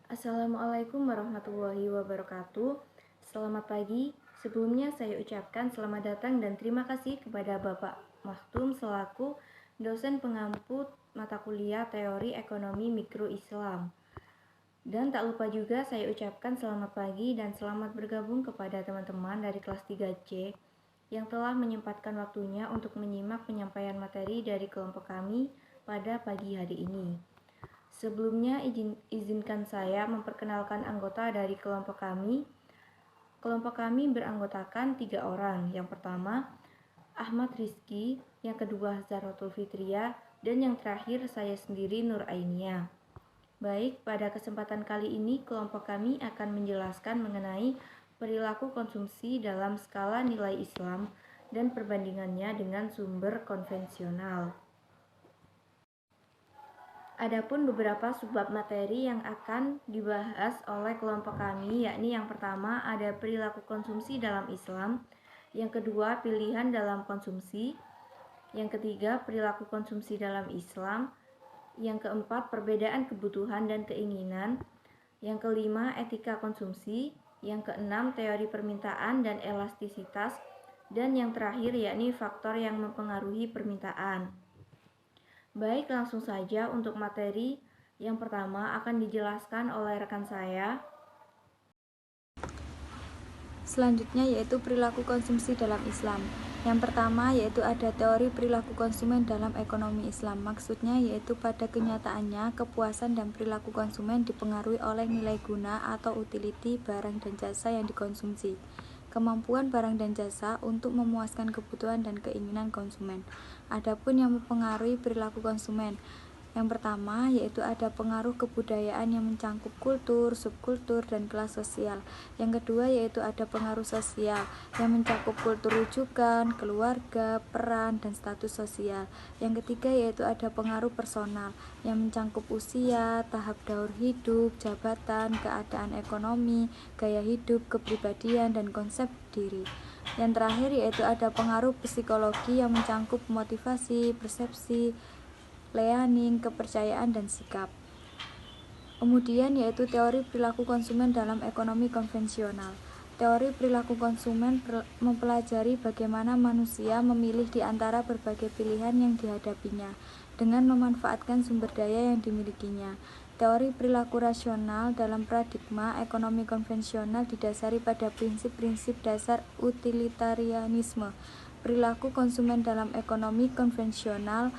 Assalamualaikum warahmatullahi wabarakatuh. Selamat pagi. Sebelumnya saya ucapkan selamat datang dan terima kasih kepada Bapak Maktum selaku dosen pengampu mata kuliah Teori Ekonomi Mikro Islam. Dan tak lupa juga saya ucapkan selamat pagi dan selamat bergabung kepada teman-teman dari kelas 3C yang telah menyempatkan waktunya untuk menyimak penyampaian materi dari kelompok kami pada pagi hari ini. Sebelumnya izinkan saya memperkenalkan anggota dari kelompok kami. Kelompok kami beranggotakan 3 orang. Yang pertama, Ahmad Rizky, yang kedua Zahratul Fitria, dan yang terakhir saya sendiri Nur Ainia. Baik, pada kesempatan kali ini kelompok kami akan menjelaskan mengenai perilaku konsumsi dalam skala nilai Islam dan perbandingannya dengan sumber konvensional. Adapun beberapa subbab materi yang akan dibahas oleh kelompok kami, yakni yang pertama ada perilaku konsumsi dalam Islam, yang kedua pilihan dalam konsumsi, yang ketiga perilaku konsumsi dalam Islam, yang keempat perbedaan kebutuhan dan keinginan, yang kelima etika konsumsi, yang keenam teori permintaan dan elastisitas, dan yang terakhir yakni faktor yang mempengaruhi permintaan. Baik, langsung saja untuk materi yang pertama akan dijelaskan oleh rekan saya. Selanjutnya yaitu perilaku konsumsi dalam Islam. Yang pertama yaitu ada teori perilaku konsumen dalam ekonomi Islam. Maksudnya yaitu pada kenyataannya kepuasan dan perilaku konsumen dipengaruhi oleh nilai guna atau utility barang dan jasa yang dikonsumsi. Kemampuan barang dan jasa untuk memuaskan kebutuhan dan keinginan konsumen. Adapun yang mempengaruhi perilaku konsumen, yang pertama yaitu ada pengaruh kebudayaan yang mencangkup kultur, subkultur, dan kelas sosial. Yang kedua yaitu ada pengaruh sosial yang mencakup kultur rujukan, keluarga, peran, dan status sosial. Yang ketiga yaitu ada pengaruh personal yang mencangkup usia, tahap daur hidup, jabatan, keadaan ekonomi, gaya hidup, kepribadian, dan konsep diri. Yang terakhir yaitu ada pengaruh psikologi yang mencangkup motivasi, persepsi, learning, kepercayaan, dan sikap. Kemudian yaitu teori perilaku konsumen dalam ekonomi konvensional. Teori perilaku konsumen mempelajari bagaimana manusia memilih di antara berbagai pilihan yang dihadapinya dengan memanfaatkan sumber daya yang dimilikinya. Teori perilaku rasional dalam paradigma ekonomi konvensional didasari pada prinsip-prinsip dasar utilitarianisme. Perilaku konsumen dalam ekonomi konvensional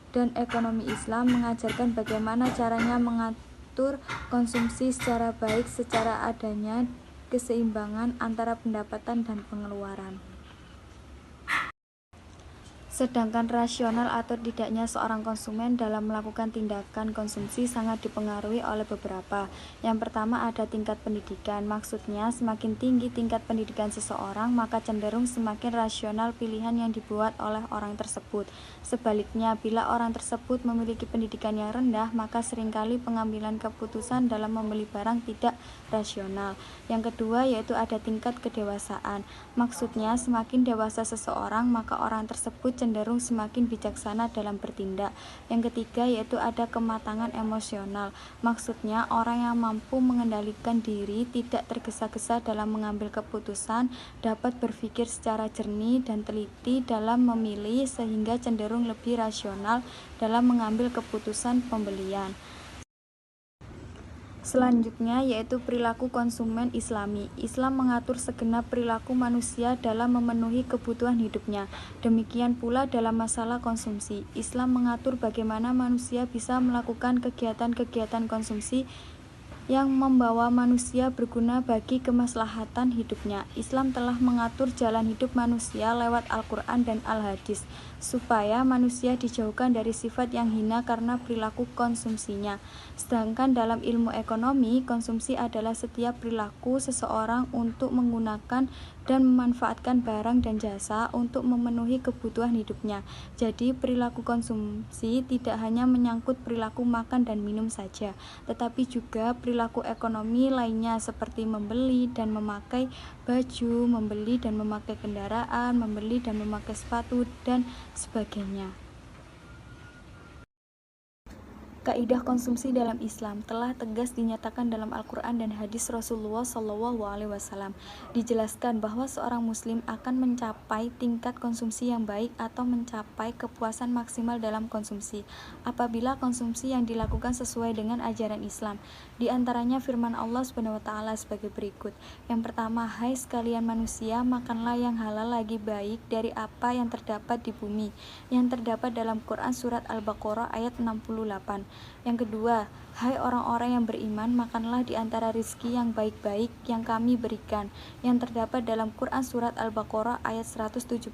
dan ekonomi Islam mengajarkan bagaimana caranya mengatur konsumsi secara baik secara adanya keseimbangan antara pendapatan dan pengeluaran. Sedangkan rasional atau tidaknya seorang konsumen dalam melakukan tindakan konsumsi sangat dipengaruhi oleh beberapa. Yang pertama ada tingkat pendidikan. Maksudnya semakin tinggi tingkat pendidikan seseorang, maka cenderung semakin rasional pilihan yang dibuat oleh orang tersebut. Sebaliknya, bila orang tersebut memiliki pendidikan yang rendah, maka seringkali pengambilan keputusan dalam membeli barang tidak rasional. Yang kedua yaitu ada tingkat kedewasaan. Maksudnya semakin dewasa seseorang, maka orang tersebut cenderung semakin bijaksana dalam bertindak. Yang ketiga yaitu ada kematangan emosional. Maksudnya orang yang mampu mengendalikan diri, tidak tergesa-gesa dalam mengambil keputusan, dapat berpikir secara jernih dan teliti dalam memilih sehingga cenderung lebih rasional dalam mengambil keputusan pembelian. Selanjutnya yaitu perilaku konsumen Islami. Islam mengatur segenap perilaku manusia dalam memenuhi kebutuhan hidupnya. Demikian pula dalam masalah konsumsi. Islam mengatur bagaimana manusia bisa melakukan kegiatan-kegiatan konsumsi yang membawa manusia berguna bagi kemaslahatan hidupnya. Islam telah mengatur jalan hidup manusia lewat Al-Quran dan Al-Hadis, supaya manusia dijauhkan dari sifat yang hina karena perilaku konsumsinya. Sedangkan dalam ilmu ekonomi, konsumsi adalah setiap perilaku seseorang untuk menggunakan dan memanfaatkan barang dan jasa untuk memenuhi kebutuhan hidupnya. Jadi perilaku konsumsi tidak hanya menyangkut perilaku makan dan minum saja, tetapi juga perilaku ekonomi lainnya seperti membeli dan memakai baju, membeli dan memakai kendaraan, membeli dan memakai sepatu, dan sebagainya. Kaidah konsumsi dalam Islam telah tegas dinyatakan dalam Al-Quran dan hadis Rasulullah SAW. Dijelaskan bahwa seorang muslim akan mencapai tingkat konsumsi yang baik atau mencapai kepuasan maksimal dalam konsumsi apabila konsumsi yang dilakukan sesuai dengan ajaran Islam. Di antaranya firman Allah SWT sebagai berikut. Yang pertama, hai sekalian manusia, makanlah yang halal lagi baik dari apa yang terdapat di bumi, yang terdapat dalam Quran surat Al-Baqarah ayat 68. Yang kedua, hai orang-orang yang beriman, makanlah di antara rizki yang baik-baik yang kami berikan, yang terdapat dalam Quran surat Al-Baqarah ayat 172.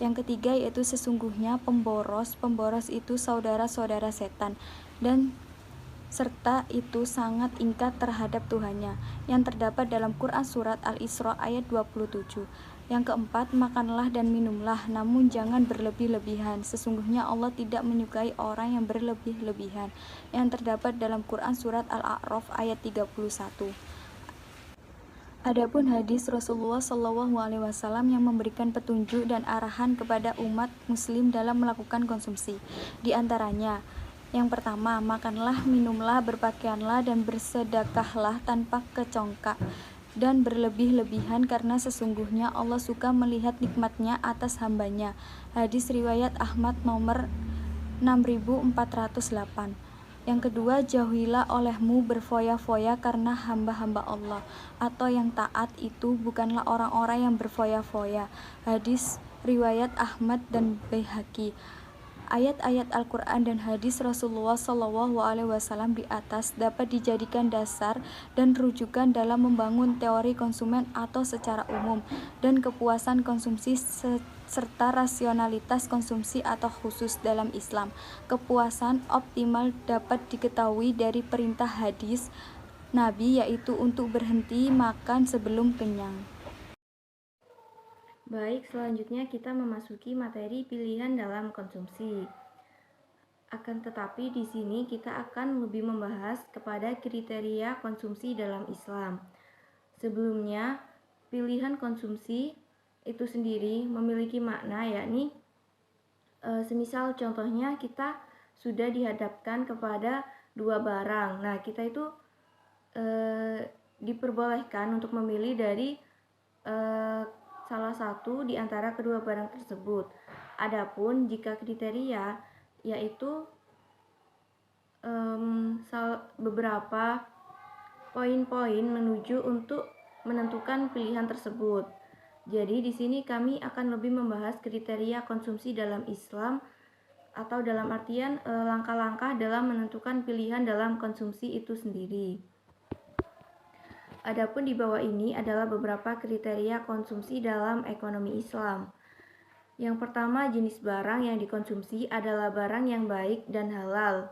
Yang ketiga yaitu sesungguhnya pemboros itu saudara-saudara setan, dan serta itu sangat ingkar terhadap Tuhannya, yang terdapat dalam Quran surat Al-Isra ayat 27. Yang keempat, makanlah dan minumlah, namun jangan berlebih-lebihan. Sesungguhnya Allah tidak menyukai orang yang berlebih-lebihan, yang terdapat dalam Quran surat Al-A'raf ayat 31. Adapun hadis Rasulullah SAW yang memberikan petunjuk dan arahan kepada umat muslim dalam melakukan konsumsi. Di antaranya, yang pertama, makanlah, minumlah, berpakaianlah, dan bersedekahlah tanpa kecongkak dan berlebih-lebihan, karena sesungguhnya Allah suka melihat nikmatnya atas hambanya. Hadis riwayat Ahmad nomor 6408. Yang kedua, jauhilah olehmu berfoya-foya karena hamba-hamba Allah, atau yang taat itu bukanlah orang-orang yang berfoya-foya. Hadis riwayat Ahmad dan Baihaqi. Ayat-ayat Al-Quran dan hadis Rasulullah SAW di atas dapat dijadikan dasar dan rujukan dalam membangun teori konsumen atau secara umum, dan kepuasan konsumsi serta rasionalitas konsumsi atau khusus dalam Islam. Kepuasan optimal dapat diketahui dari perintah hadis Nabi, yaitu untuk berhenti makan sebelum kenyang. Baik, selanjutnya kita memasuki materi pilihan dalam konsumsi. Akan tetapi di sini kita akan lebih membahas kepada kriteria konsumsi dalam Islam. Sebelumnya, pilihan konsumsi itu sendiri memiliki makna, yakni semisal contohnya kita sudah dihadapkan kepada dua barang. Nah, kita itu diperbolehkan untuk memilih dari salah satu di antara kedua barang tersebut. Adapun jika kriteria yaitu beberapa poin-poin menuju untuk menentukan pilihan tersebut. Jadi di sini kami akan lebih membahas kriteria konsumsi dalam Islam, atau dalam artian langkah-langkah dalam menentukan pilihan dalam konsumsi itu sendiri. Adapun di bawah ini adalah beberapa kriteria konsumsi dalam ekonomi Islam. Yang pertama, jenis barang yang dikonsumsi adalah barang yang baik dan halal.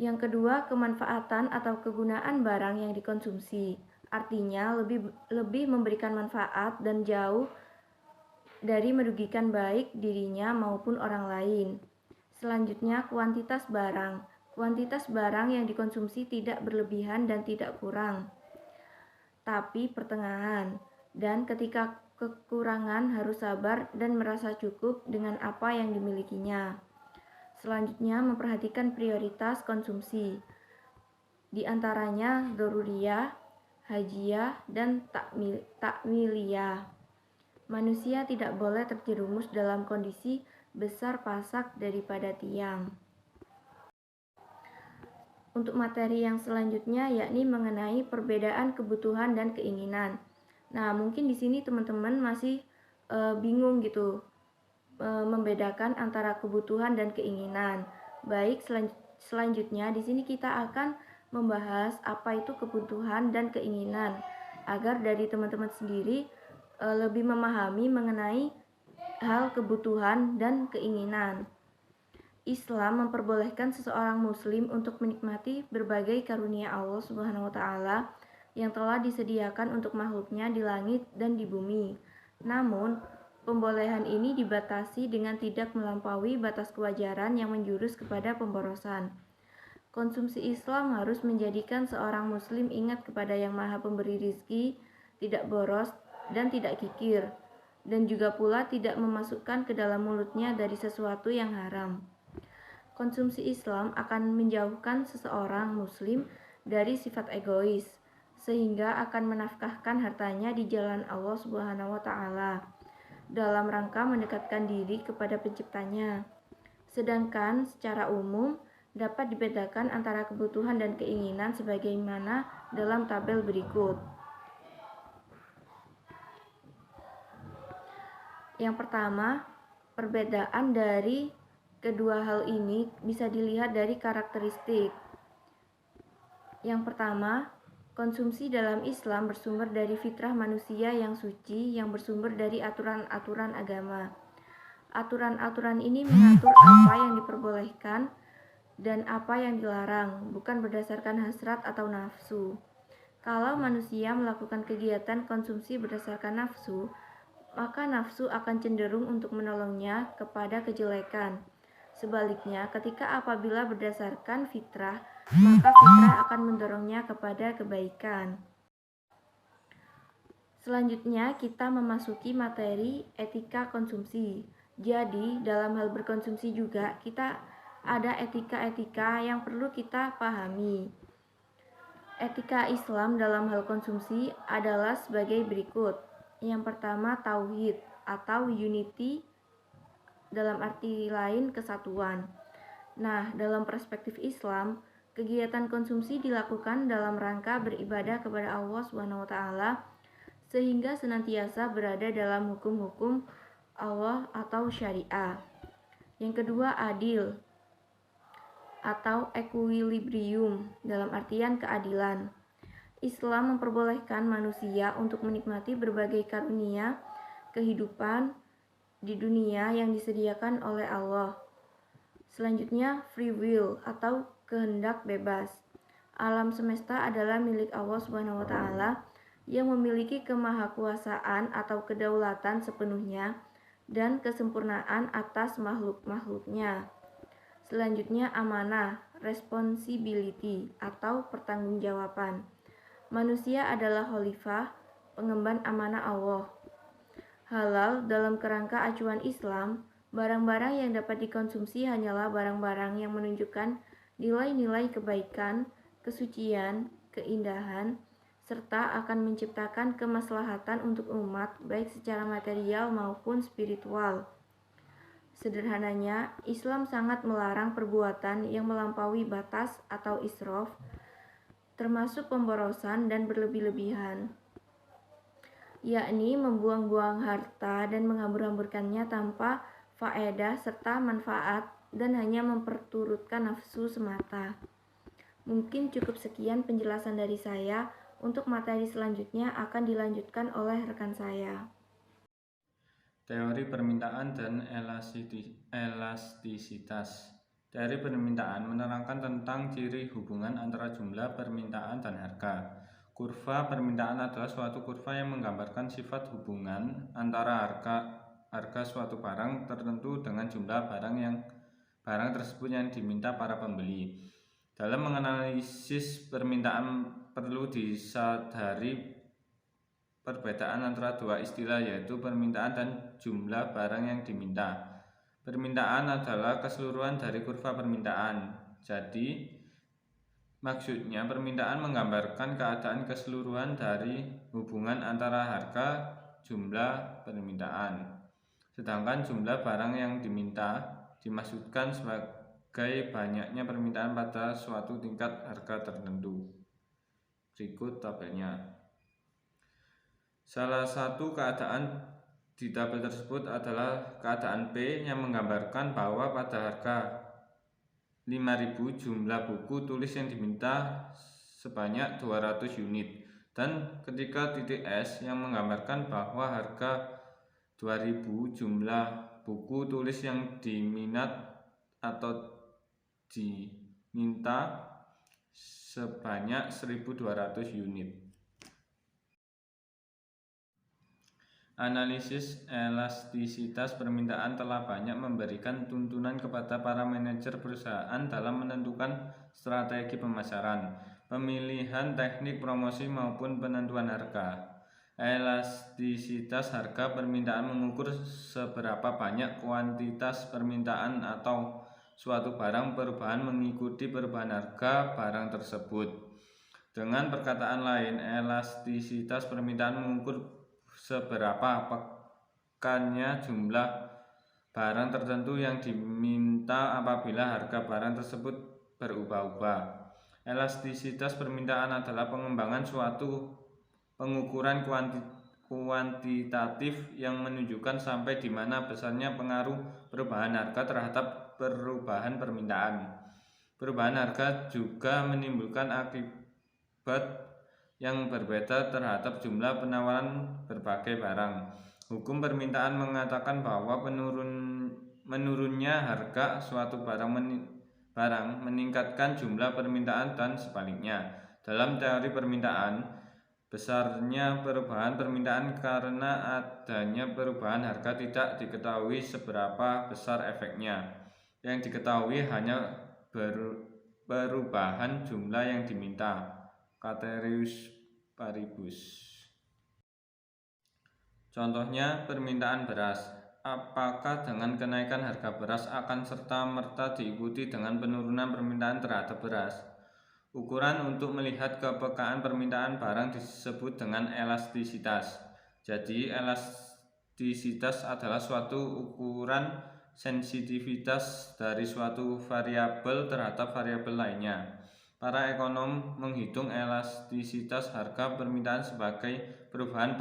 Yang kedua, kemanfaatan atau kegunaan barang yang dikonsumsi. Artinya lebih memberikan manfaat dan jauh dari merugikan baik dirinya maupun orang lain. Selanjutnya, kuantitas barang. Kuantitas barang yang dikonsumsi tidak berlebihan dan tidak kurang, tapi pertengahan, dan ketika kekurangan harus sabar dan merasa cukup dengan apa yang dimilikinya. Selanjutnya, memperhatikan prioritas konsumsi, di antaranya daruriyah, hajiyah, dan takmiliyah. Manusia tidak boleh terjerumus dalam kondisi besar pasak daripada tiang. Untuk materi yang selanjutnya yakni mengenai perbedaan kebutuhan dan keinginan. Nah, mungkin di sini teman-teman masih bingung gitu membedakan antara kebutuhan dan keinginan. Baik, selanjutnya di sini kita akan membahas apa itu kebutuhan dan keinginan, agar dari teman-teman sendiri lebih memahami mengenai hal kebutuhan dan keinginan. Islam memperbolehkan seseorang muslim untuk menikmati berbagai karunia Allah Subhanahu wa taala yang telah disediakan untuk makhluknya di langit dan di bumi. Namun, pembolehan ini dibatasi dengan tidak melampaui batas kewajaran yang menjurus kepada pemborosan. Konsumsi Islam harus menjadikan seorang muslim ingat kepada Yang Maha Pemberi rizki, tidak boros dan tidak kikir, dan juga pula tidak memasukkan ke dalam mulutnya dari sesuatu yang haram. Konsumsi Islam akan menjauhkan seseorang muslim dari sifat egois, sehingga akan menafkahkan hartanya di jalan Allah Subhanahu wa taala dalam rangka mendekatkan diri kepada penciptanya. Sedangkan secara umum dapat dibedakan antara kebutuhan dan keinginan sebagaimana dalam tabel berikut. Yang pertama, perbedaan dari kedua hal ini bisa dilihat dari karakteristik. Yang pertama, konsumsi dalam Islam bersumber dari fitrah manusia yang suci yang bersumber dari aturan-aturan agama. Aturan-aturan ini mengatur apa yang diperbolehkan dan apa yang dilarang, bukan berdasarkan hasrat atau nafsu. Kalau manusia melakukan kegiatan konsumsi berdasarkan nafsu, maka nafsu akan cenderung untuk menolongnya kepada kejelekan. Sebaliknya, ketika apabila berdasarkan fitrah, maka fitrah akan mendorongnya kepada kebaikan. Selanjutnya, kita memasuki materi etika konsumsi. Jadi, dalam hal berkonsumsi juga kita ada etika-etika yang perlu kita pahami. Etika Islam dalam hal konsumsi adalah sebagai berikut. Yang pertama, tauhid atau unity, dalam arti lain kesatuan. Nah, dalam perspektif Islam, kegiatan konsumsi dilakukan dalam rangka beribadah kepada Allah Subhanahu wa taala sehingga senantiasa berada dalam hukum-hukum Allah atau syariah. Yang kedua, adil atau equilibrium, dalam artian keadilan. Islam memperbolehkan manusia untuk menikmati berbagai karunia kehidupan di dunia yang disediakan oleh Allah. Selanjutnya, free will atau kehendak bebas. Alam semesta adalah milik Allah Subhanahu wa taala yang memiliki kemahakuasaan atau kedaulatan sepenuhnya dan kesempurnaan atas makhluk-makhluknya. Selanjutnya, amanah, responsibility atau pertanggungjawaban. Manusia adalah khalifah, pengemban amanah Allah. Halal dalam kerangka acuan Islam, barang-barang yang dapat dikonsumsi hanyalah barang-barang yang menunjukkan nilai-nilai kebaikan, kesucian, keindahan, serta akan menciptakan kemaslahatan untuk umat baik secara material maupun spiritual. Sederhananya, Islam sangat melarang perbuatan yang melampaui batas atau israf, termasuk pemborosan dan berlebih-lebihan, yakni membuang-buang harta dan menghambur-hamburkannya tanpa faedah serta manfaat dan hanya memperturutkan nafsu semata. Mungkin cukup sekian penjelasan dari saya. Untuk materi selanjutnya akan dilanjutkan oleh rekan saya. Teori permintaan dan elastisitas. Teori permintaan menerangkan tentang ciri hubungan antara jumlah permintaan dan harga. Kurva permintaan adalah suatu kurva yang menggambarkan sifat hubungan antara harga suatu barang tertentu dengan jumlah barang tersebut yang diminta para pembeli. Dalam menganalisis permintaan perlu disadari perbedaan antara dua istilah, yaitu permintaan dan jumlah barang yang diminta. Permintaan adalah keseluruhan dari kurva permintaan. Jadi, maksudnya permintaan menggambarkan keadaan keseluruhan dari hubungan antara harga jumlah permintaan. Sedangkan jumlah barang yang diminta dimaksudkan sebagai banyaknya permintaan pada suatu tingkat harga tertentu. Berikut tabelnya. Salah satu keadaan di tabel tersebut adalah keadaan P yang menggambarkan bahwa pada harga 5.000 jumlah buku tulis yang diminta sebanyak 200 unit, dan ketika titik S yang menggambarkan bahwa harga 2.000 jumlah buku tulis yang diminat atau diminta sebanyak 1.200 unit. Analisis elastisitas permintaan telah banyak memberikan tuntunan kepada para manajer perusahaan dalam menentukan strategi pemasaran, pemilihan teknik promosi maupun penentuan harga. Elastisitas harga permintaan mengukur seberapa banyak kuantitas permintaan atau suatu barang, perubahan mengikuti perubahan harga barang tersebut. Dengan perkataan lain, elastisitas permintaan mengukur seberapa pekannya jumlah barang tertentu yang diminta apabila harga barang tersebut berubah-ubah. Elastisitas permintaan adalah pengembangan suatu pengukuran kuantitatif yang menunjukkan sampai di mana besarnya pengaruh perubahan harga terhadap perubahan permintaan. Perubahan harga juga menimbulkan akibat yang berbeda terhadap jumlah penawaran berbagai barang. Hukum permintaan mengatakan bahwa menurunnya harga suatu barang meningkatkan jumlah permintaan dan sebaliknya. Dalam teori permintaan, besarnya perubahan permintaan karena adanya perubahan harga tidak diketahui seberapa besar efeknya. Yang diketahui hanya perubahan jumlah yang diminta. Ceteris paribus. Contohnya permintaan beras. Apakah dengan kenaikan harga beras akan serta-merta diikuti dengan penurunan permintaan terhadap beras? Ukuran untuk melihat kepekaan permintaan barang disebut dengan elastisitas. Jadi, elastisitas adalah suatu ukuran sensitivitas dari suatu variabel terhadap variabel lainnya. Para ekonom menghitung elastisitas harga permintaan sebagai perubahan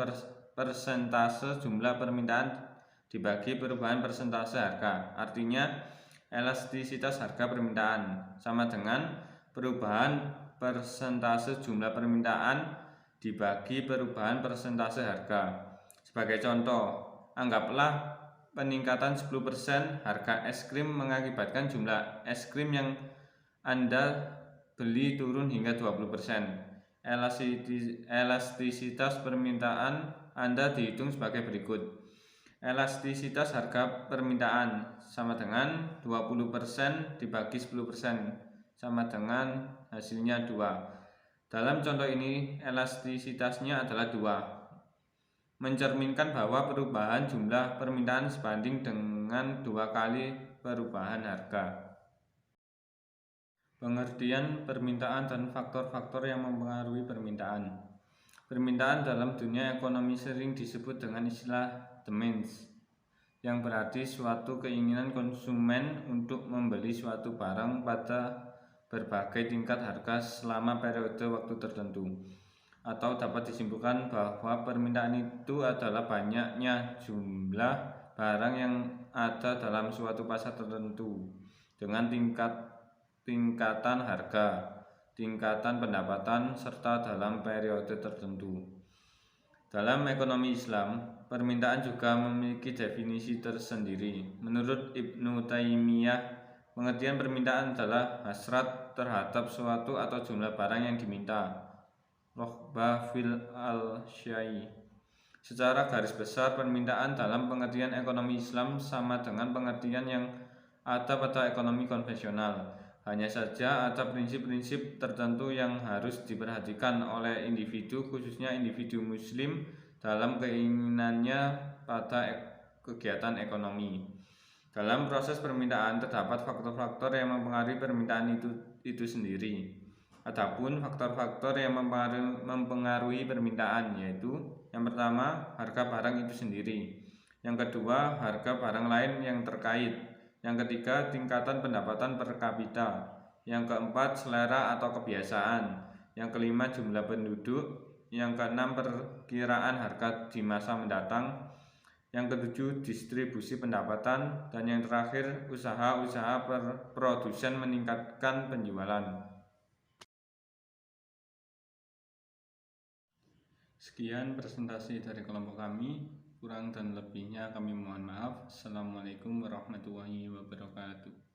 persentase jumlah permintaan dibagi perubahan persentase harga. Artinya, elastisitas harga permintaan sama dengan perubahan persentase jumlah permintaan dibagi perubahan persentase harga. Sebagai contoh, anggaplah peningkatan 10% harga es krim mengakibatkan jumlah es krim yang Anda beli turun hingga 20%. Elastisitas permintaan Anda dihitung sebagai berikut. Elastisitas harga permintaan sama dengan 20% dibagi 10% sama dengan hasilnya 2. Dalam contoh ini elastisitasnya adalah 2, mencerminkan bahwa perubahan jumlah permintaan sebanding dengan 2 kali perubahan harga. Pengertian permintaan dan faktor-faktor yang mempengaruhi permintaan. Permintaan dalam dunia ekonomi sering disebut dengan istilah demands, yang berarti suatu keinginan konsumen untuk membeli suatu barang pada berbagai tingkat harga selama periode waktu tertentu. Atau dapat disimpulkan bahwa permintaan itu adalah banyaknya jumlah barang yang ada dalam suatu pasar tertentu dengan tingkatan harga, tingkatan pendapatan, serta dalam periode tertentu. Dalam ekonomi Islam, permintaan juga memiliki definisi tersendiri. Menurut Ibnu Taimiyah, pengertian permintaan adalah hasrat terhadap suatu atau jumlah barang yang diminta. Roghbah fil al-syai. Secara garis besar, permintaan dalam pengertian ekonomi Islam sama dengan pengertian yang ada pada ekonomi konvensional. Hanya saja ada prinsip-prinsip tertentu yang harus diperhatikan oleh individu, khususnya individu muslim dalam keinginannya pada kegiatan ekonomi. Dalam proses permintaan terdapat faktor-faktor yang mempengaruhi permintaan itu sendiri. Adapun faktor-faktor yang mempengaruhi permintaan yaitu yang pertama, harga barang itu sendiri. Yang kedua, harga barang lain yang terkait. Yang ketiga, tingkatan pendapatan per kapita. Yang keempat, selera atau kebiasaan. Yang kelima, jumlah penduduk. Yang keenam, perkiraan harga di masa mendatang. Yang ketujuh, distribusi pendapatan. Dan yang terakhir, usaha-usaha produsen meningkatkan penjualan. Sekian presentasi dari kelompok kami. Kurang dan lebihnya kami mohon maaf. Assalamualaikum warahmatullahi wabarakatuh.